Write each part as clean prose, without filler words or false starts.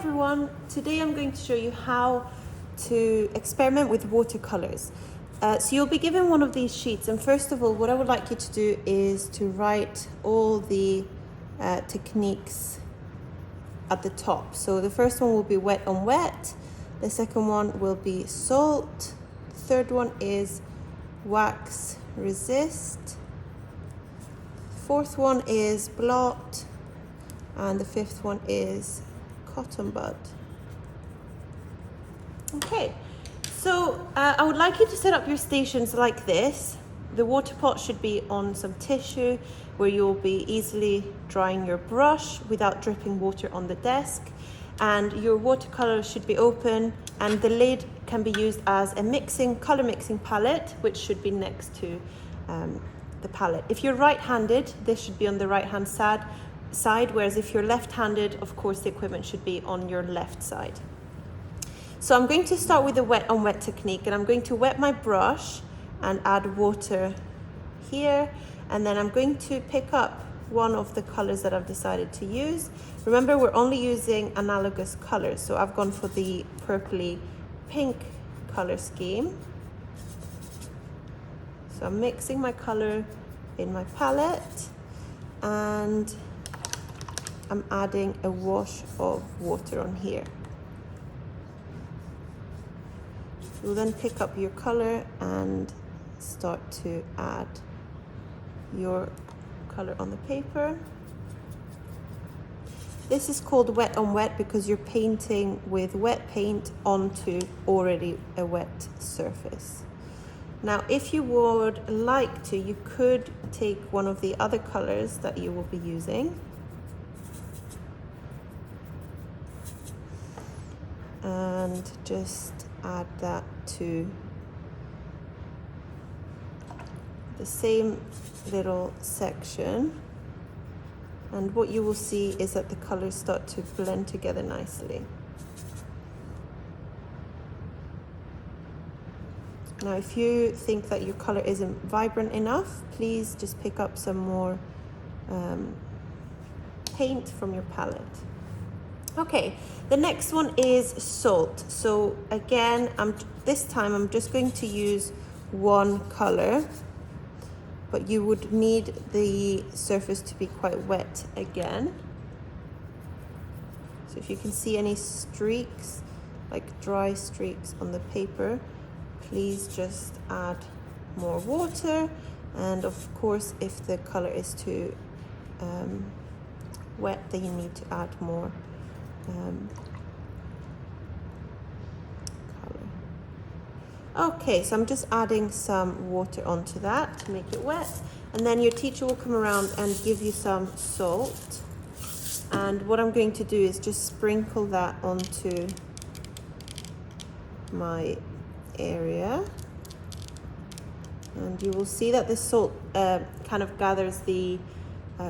everyone, today I'm going to show you how to experiment with watercolors. So you'll be given one of these sheets, and first of all what I would like you to do is to write all the techniques at the top. So the first one will be wet on wet, the second one will be salt, the third one is wax resist, the fourth one is blot, and the fifth one is cotton bud. Okay, so I would like you to set up your stations like this. The water pot should be on some tissue where you'll be easily drying your brush without dripping water on the desk, and your watercolor should be open, and the lid can be used as a color mixing palette, which should be next to the palette. If you're right-handed, this should be on the right-hand side, whereas if you're left-handed, of course the equipment should be on your left side. So I'm going to start with the wet on wet technique, and I'm going to wet my brush and add water here, and then I'm going to pick up one of the colors that I've decided to use. Remember, we're only using analogous colors, so I've gone for the purpley pink color scheme. So I'm mixing my color in my palette, and I'm adding a wash of water on here. You'll then pick up your color and start to add your color on the paper. This is called wet on wet because you're painting with wet paint onto already a wet surface. Now, if you would like to, you could take one of the other colors that you will be using and just add that to the same little section, and what you will see is that the colors start to blend together nicely. Now, if you think that your color isn't vibrant enough, please just pick up some more paint from your palette. Okay, the next one is salt. So again, this time I'm just going to use one color, but you would need the surface to be quite wet again. So if you can see any streaks, like dry streaks on the paper, please just add more water. And of course, if the color is too wet, then you need to add more color. Okay, so I'm just adding some water onto that to make it wet, and then your teacher will come around and give you some salt, and what I'm going to do is just sprinkle that onto my area, and you will see that the salt kind of gathers the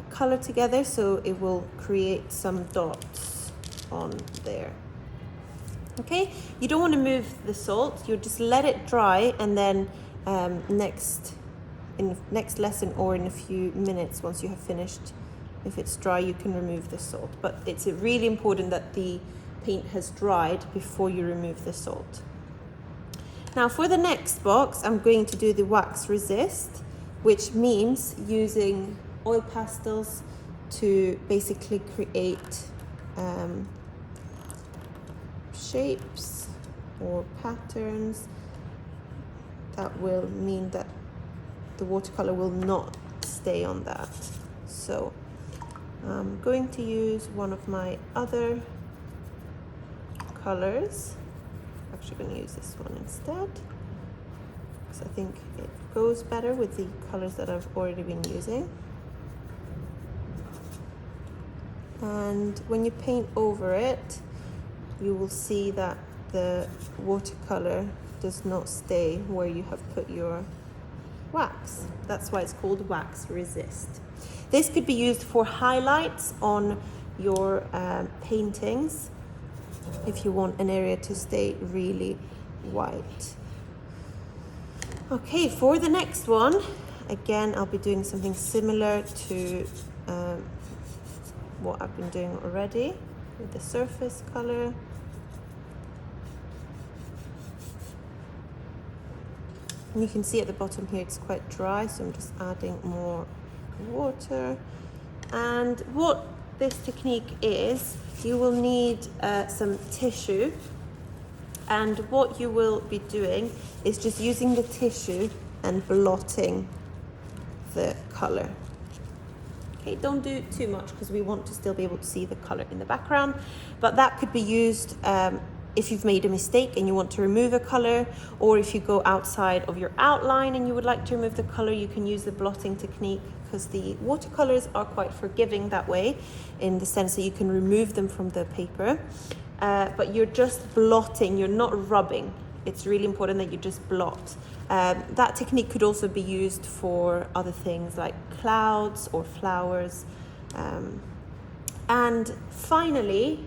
color together, so it will create some dots on there. Okay, you don't want to move the salt, you just let it dry, and then next lesson or in a few minutes, once you have finished, if it's dry, you can remove the salt. But it's really important that the paint has dried before you remove the salt. Now for the next box, I'm going to do the wax resist, which means using oil pastels to basically create shapes or patterns that will mean that the watercolor will not stay on that. So I'm going to use one of my other colors. I'm actually going to use this one instead, because I think it goes better with the colors that I've already been using. And when you paint over it, you will see that the watercolor does not stay where you have put your wax. That's why it's called wax resist. This could be used for highlights on your paintings if you want an area to stay really white. Okay, for the next one, again, I'll be doing something similar to what I've been doing already. with the surface color. And you can see at the bottom here it's quite dry, so I'm just adding more water. And what this technique is, you will need some tissue, and what you will be doing is just using the tissue and blotting the color. Okay, don't do too much because we want to still be able to see the color in the background, but that could be used if you've made a mistake and you want to remove a color, or if you go outside of your outline and you would like to remove the color, you can use the blotting technique, because the watercolors are quite forgiving that way, in the sense that you can remove them from the paper, but you're just blotting, you're not rubbing. It's really important that you just blot. That technique could also be used for other things like clouds or flowers. And finally,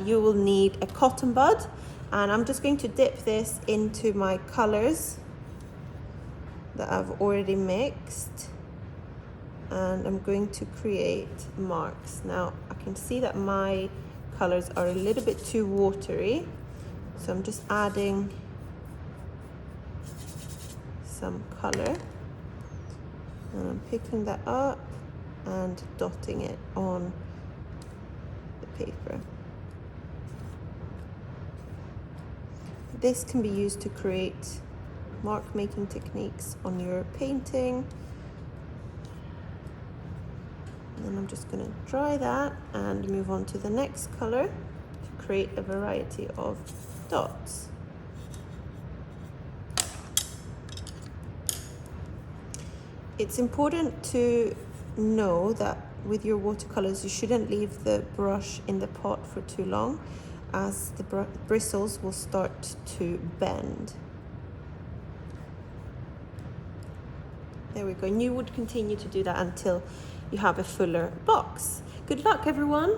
you will need a cotton bud, and I'm just going to dip this into my colors that I've already mixed, and I'm going to create marks. Now I can see that my colors are a little bit too watery, so I'm just adding some color, and I'm picking that up and dotting it on the paper. This can be used to create mark making techniques on your painting. And then I'm just going to dry that and move on to the next color to create a variety of dots. It's important to know that with your watercolors you shouldn't leave the brush in the pot for too long, as the bristles will start to bend. There we go, and you would continue to do that until you have a fuller box. Good luck, everyone!